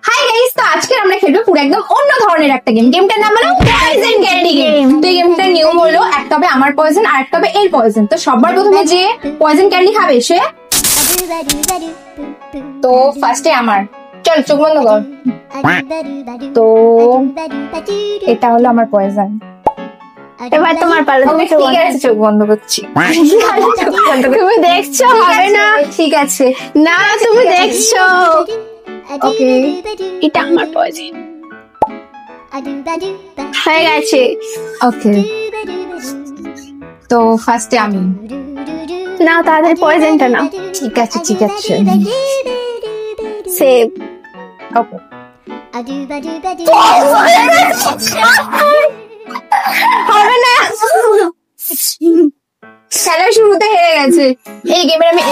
Hi guys, তো আজকে আমরা খেলবো পুরো একদম অন্য ধরনের একটা গেম। গেমটার নাম হলো পয়জন ক্যান্ডি গেম। তো এই গেমটার নিয়ম হলো এক কাপে আমার পয়জন আর এক কাপে এর পয়জন। তো সবার প্রথমে যে পয়জন ক্যান্ডি খাবে সে, তো ফার্স্টে আমার, চল চোখ বন্ধ কর। তো এটা হলো আমার পয়জন। এবার তোমার পালা, তুমি ঠিক আছে, চোখ বন্ধ করছি। তুমি দেখছো, হবে না? ঠিক আছে, না তুমি দেখছো। ওকে। এটা আমার পয়জন হয়ে গেছে। ওকে, তো ফার্স্টে আমি। নাও তাড়াতাড়ি পয়জনটা নাও। ঠিক আছে ঠিক আছে, সেভ। ওকে। হবে না। খেলার শুরুতে হেরে গেছে। এই গেমের আমি